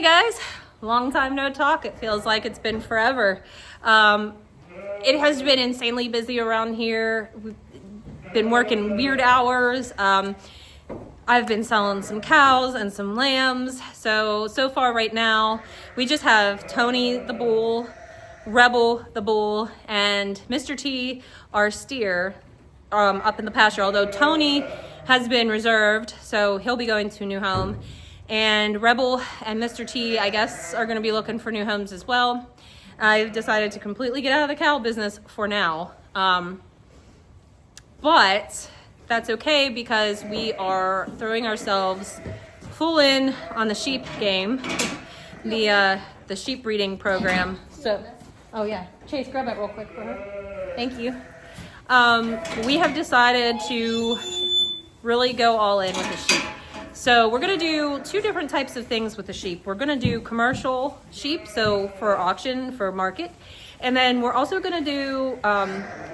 guys, long time no talk. It feels like it's been forever. It has been insanely busy around here. We've been working weird hours. I've been selling some cows and some lambs. So far right now, we just have Tony the bull, Rebel the bull, and Mr. T, our steer, up in the pasture. Although Tony has been reserved, so he'll be going to a new home. And Rebel and Mr. T, I guess, are going to be looking for new homes as well. I've decided to completely get out of the cow business for now. But that's okay because we are throwing ourselves full in on the sheep game, the sheep breeding program. So, oh yeah, Chase, grab that real quick for her. Thank you. We have decided to really go all in with the sheep. So we're going to do two different types of things with the sheep. We're going to do commercial sheep, so for auction, for market. And then we're also going to do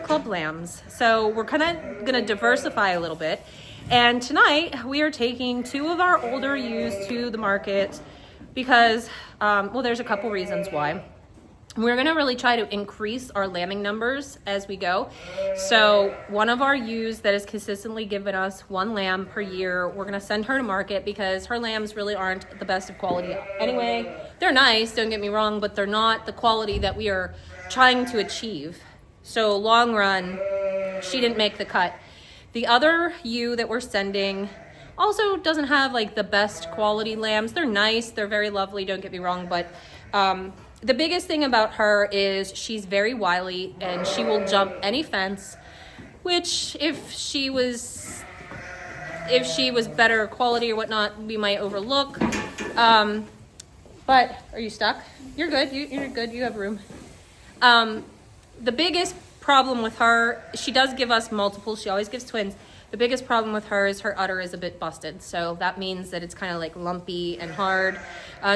club lambs. So we're kind of going to diversify a little bit. And tonight we are taking two of our older ewes to the market because, well, there's a couple reasons why. We're going to really try to increase our lambing numbers as we go. So one of our ewes that has consistently given us one lamb per year, we're going to send her to market because her lambs really aren't the best of quality. Anyway, they're nice, don't get me wrong, but they're not the quality that we are trying to achieve. So long run, she didn't make the cut. The other ewe that we're sending also doesn't have like the best quality lambs. They're nice, they're very lovely, don't get me wrong, but the biggest thing about her is she's very wily and she will jump any fence, which if she was better quality or whatnot, we might overlook. But are you stuck? You're good. You're good. You have room. The biggest problem with her, she does give us multiples. She always gives twins. The biggest problem with her is her udder is a bit busted. So that means that it's kind of like lumpy and hard.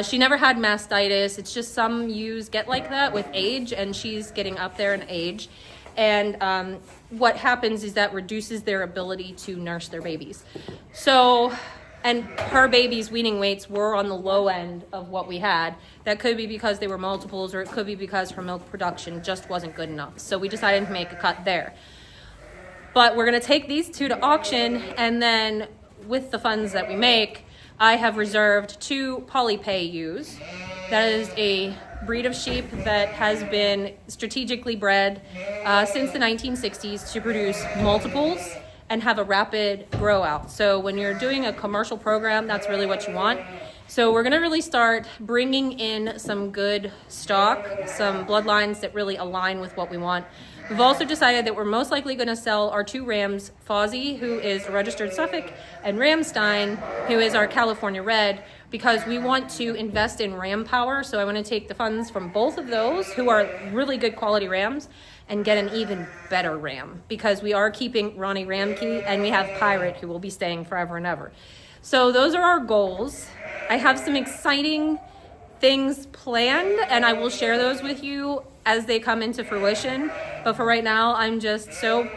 She never had mastitis. It's just some ewes get like that with age, and she's getting up there in age. And what happens is that reduces their ability to nurse their babies. So, and her baby's weaning weights were on the low end of what we had. That could be because they were multiples, or it could be because her milk production just wasn't good enough. So we decided to make a cut there. But we're going to take these two to auction, and then with the funds that we make, I have reserved two polypay ewes. That is a breed of sheep that has been strategically bred since the 1960s to produce multiples and have a rapid grow out. So when you're doing a commercial program, that's really what you want. So we're going to really start bringing in some good stock, some bloodlines that really align with what we want. We've also decided that we're most likely going to sell our two rams, Fozzie, who is a registered Suffolk, and Ramstein, who is our California Red, because we want to invest in ram power. So I want to take the funds from both of those, who are really good quality rams, and get an even better ram, because we are keeping Ronnie Ramke, and we have Pirate, who will be staying forever and ever. So those are our goals. I have some exciting things planned, and I will share those with you as they come into fruition. But for right now, I'm just so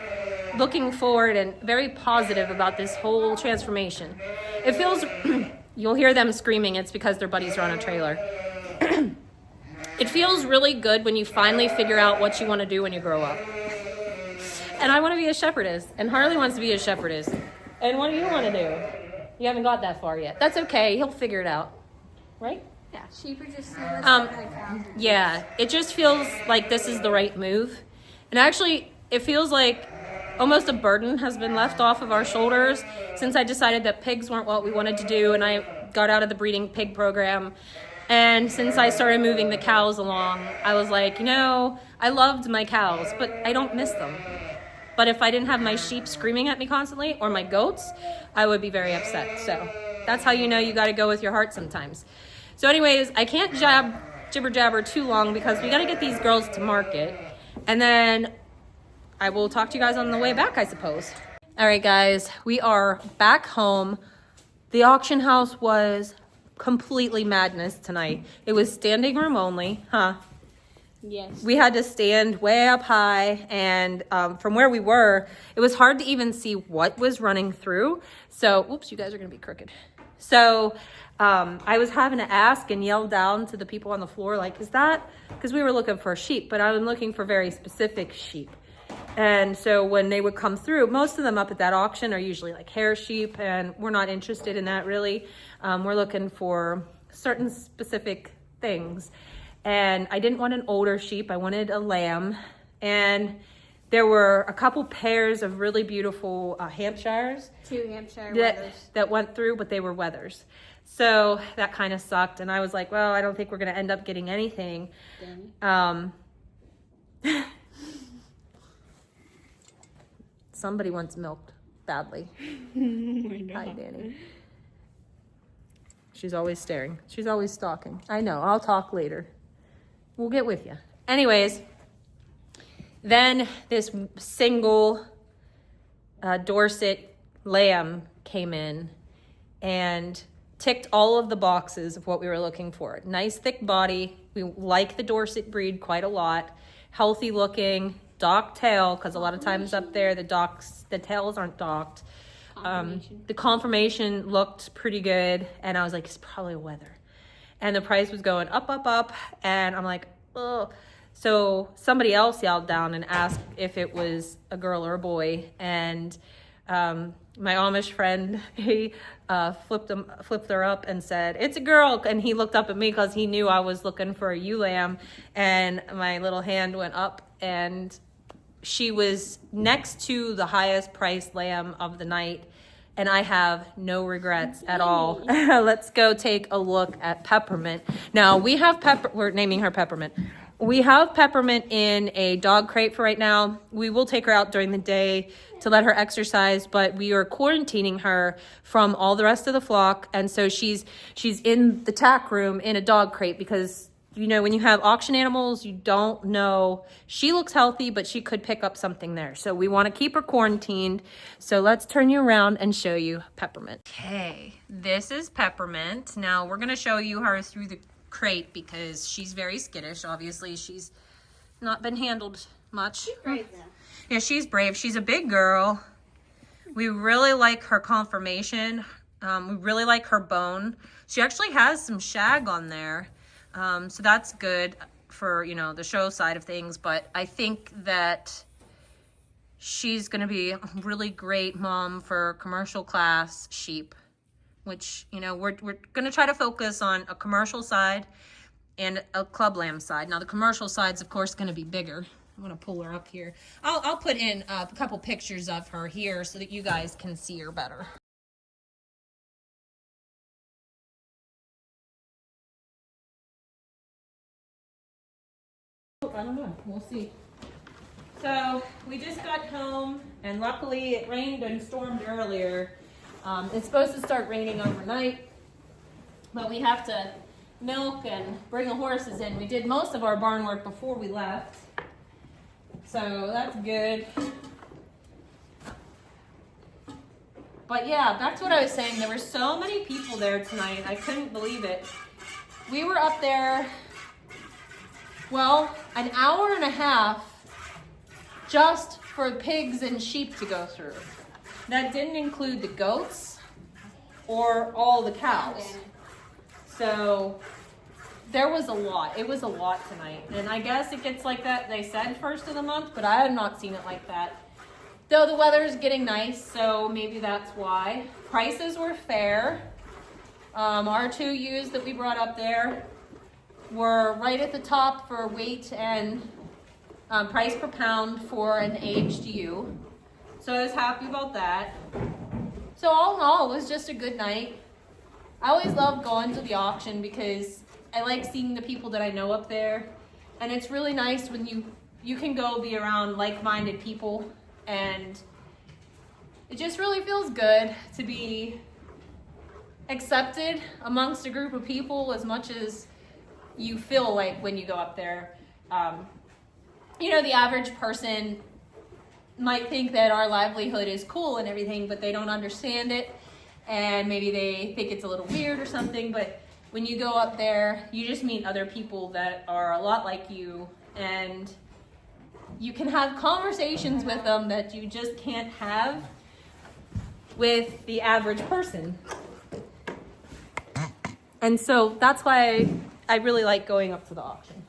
looking forward and very positive about this whole transformation. It feels, you'll hear them screaming, it's because their buddies are on a trailer. It feels really good when you finally figure out what you want to do when you grow up. And I want to be a shepherdess, and Harley wants to be a shepherdess. And what do you want to do? You haven't got that far yet. That's okay, he'll figure it out, right? Yeah, sheep are just so yeah, it just feels like this is the right move. And actually, it feels like almost a burden has been left off of our shoulders since I decided that pigs weren't what we wanted to do, and I got out of the breeding pig program. And since I started moving the cows along, I was like, you know, I loved my cows, but I don't miss them. But if I didn't have my sheep screaming at me constantly, or my goats, I would be very upset. So that's how you know you got to go with your heart sometimes. So anyways, I can't jibber jabber too long because we got to get these girls to market. And then I will talk to you guys on the way back, I suppose. All right, guys, we are back home. The auction house was completely madness tonight. It was standing room only, huh? Yes. We had to stand way up high, and from where we were, it was hard to even see what was running through. So, oops, you guys are going to be crooked. So I was having to ask and yell down to the people on the floor, like, is that, because we were looking for sheep, but I was looking for very specific sheep. And so when they would come through, most of them up at that auction are usually like hair sheep, and we're not interested in that really. We're looking for certain specific things. And I didn't want an older sheep, I wanted a lamb. And there were a couple pairs of really beautiful Hampshires. 2 Hampshire Weathers. That went through, but they were Weathers. So that kind of sucked. And I was like, well, I don't think we're going to end up getting anything. Somebody wants milked badly. Hi, Danny. She's always staring. She's always stalking. I know. I'll talk later. We'll get with you. Anyways, then this single Dorset lamb came in and ticked all of the boxes of what we were looking for. Nice thick body. We like the Dorset breed quite a lot. Healthy looking, docked tail, because a lot of times up there the tails aren't docked. The conformation looked pretty good, and I was like, it's probably a Weather. And the price was going up, up, up, and I'm like, oh. So somebody else yelled down and asked if it was a girl or a boy, and my Amish friend, he flipped her up and said, it's a girl, and he looked up at me because he knew I was looking for a ewe lamb, and my little hand went up, and she was next to the highest priced lamb of the night, and I have no regrets at all. Let's go take a look at Peppermint. Now, we have we're naming her Peppermint. We have Peppermint in a dog crate for right now. We will take her out during the day to let her exercise, but we are quarantining her from all the rest of the flock, and so she's in the tack room in a dog crate because, you know, when you have auction animals, you don't know. She looks healthy, but she could pick up something there. So we want to keep her quarantined. So let's turn you around and show you Peppermint. Okay, this is Peppermint. Now we're going to show you her through the crate because she's very skittish. Obviously, she's not been handled much. She's brave though. Yeah, she's brave. She's a big girl. We really like her conformation. We really like her bone. She actually has some shag on there. So that's good for, you know, the show side of things, but I think that she's going to be a really great mom for commercial class sheep, which, you know, we're going to try to focus on a commercial side and a club lamb side. Now the commercial side's of course going to be bigger. I'm going to pull her up here. I'll put in a couple pictures of her here so that you guys can see her better. I don't know. We'll see. So we just got home, and luckily it rained and stormed earlier. It's supposed to start raining overnight, but we have to milk and bring the horses in. We did most of our barn work before we left, so that's good. But yeah, back to what I was saying. There were so many people there tonight. I couldn't believe it. We were up there, well, an hour and a half just for pigs and sheep to go through. That didn't include the goats or all the cows. So there was a lot. It was a lot tonight. And I guess it gets like that, they said first of the month, but I have not seen it like that. Though the weather's getting nice, so maybe that's why. Prices were fair. Our 2 ewes that we brought up there were right at the top for weight and price per pound for an aged ewe. So I was happy about that. So all in all, it was just a good night. I always love going to the auction because I like seeing the people that I know up there. And it's really nice when you can go be around like-minded people, and it just really feels good to be accepted amongst a group of people as much as you feel like when you go up there. You know, the average person might think that our livelihood is cool and everything, but they don't understand it, and maybe they think it's a little weird or something. But when you go up there, you just meet other people that are a lot like you, and you can have conversations with them that you just can't have with the average person. And so that's why I really like going up to the auction.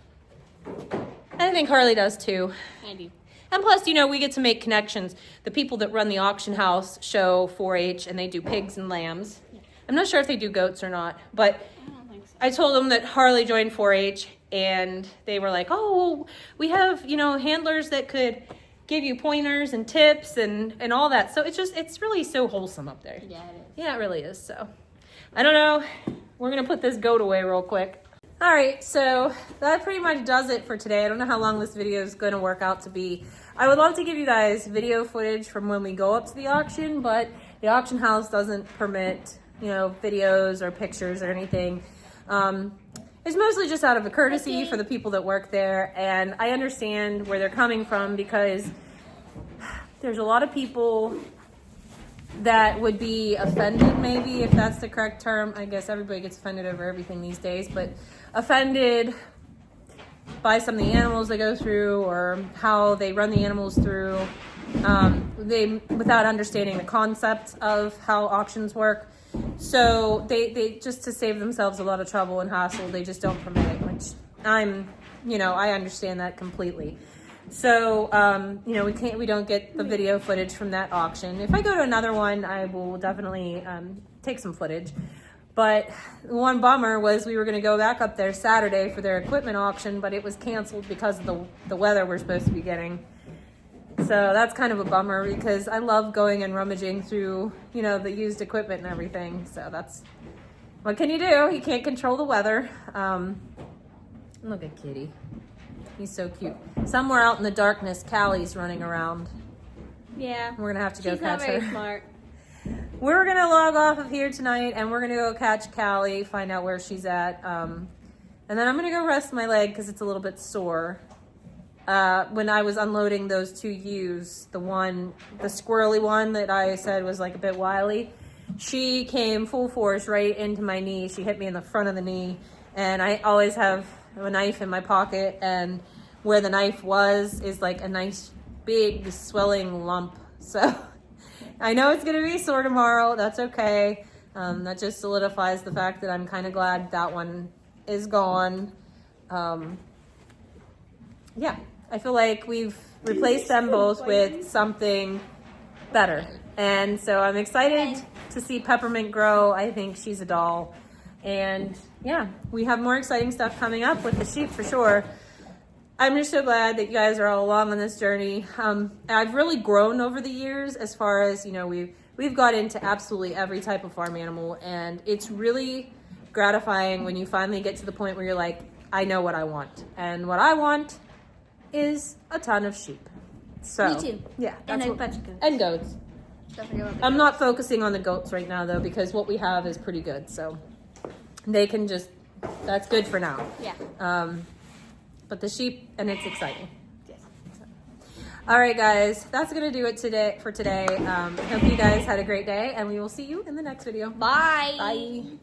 And I think Harley does too. I do. And plus, you know, we get to make connections. The people that run the auction house show 4-H and they do pigs and lambs. I'm not sure if they do goats or not, but I don't think so. I told them that Harley joined 4-H and they were like, oh, well, we have, you know, handlers that could give you pointers and tips and all that. So it's really so wholesome up there. Yeah, it is. Yeah, it really is. So I don't know. We're going to put this goat away real quick. All right, so that pretty much does it for today. I don't know how long this video is going to work out to be. I would love to give you guys video footage from when we go up to the auction, but the auction house doesn't permit, you know, videos or pictures or anything. It's mostly just out of a courtesy for the people that work there, and I understand where they're coming from because there's a lot of people that would be offended, maybe, if that's the correct term. I guess everybody gets offended over everything these days, but offended by some of the animals they go through or how they run the animals through, without understanding the concept of how auctions work. So they just, to save themselves a lot of trouble and hassle, they just don't permit it, which I understand that completely. So, we don't get the video footage from that auction. If I go to another one, I will definitely take some footage. But one bummer was we were going to go back up there Saturday for their equipment auction, but it was canceled because of the weather we're supposed to be getting. So that's kind of a bummer because I love going and rummaging through, you know, the used equipment and everything. So that's, what can you do? You can't control the weather. Look at Kitty. He's so cute. Somewhere out in the darkness, Callie's running around. Yeah. We're going to have to go catch her. She's not very smart. We're going to log off of here tonight, and we're going to go catch Callie, find out where she's at. And then I'm going to go rest my leg because it's a little bit sore. When I was unloading those two ewes, the squirrely one that I said was like a bit wily, she came full force right into my knee. She hit me in the front of the knee, and I always have a knife in my pocket, and where the knife was is like a nice big swelling lump. So I know it's gonna be sore tomorrow. That's okay. That just solidifies the fact that I'm kind of glad that one is gone. Yeah, I feel like we've replaced them both with something better, and so I'm excited to see Peppermint grow. I think she's a doll. And yeah, we have more exciting stuff coming up with the sheep for sure. I'm just so glad that you guys are all along on this journey. I've really grown over the years as far as, you know, we've got into absolutely every type of farm animal, and it's really gratifying when you finally get to the point where you're like, I know what I want. And what I want is a ton of sheep. So, Me too. Yeah. And a bunch of goats. And goats. Don't forget about the I'm not focusing on the goats right now though, because what we have is pretty good. So they can just, that's good for now. Yeah. But the sheep, and it's exciting. Yes. All right, guys, that's going to do it for today. I hope you guys had a great day, and we will see you in the next video. Bye. Bye.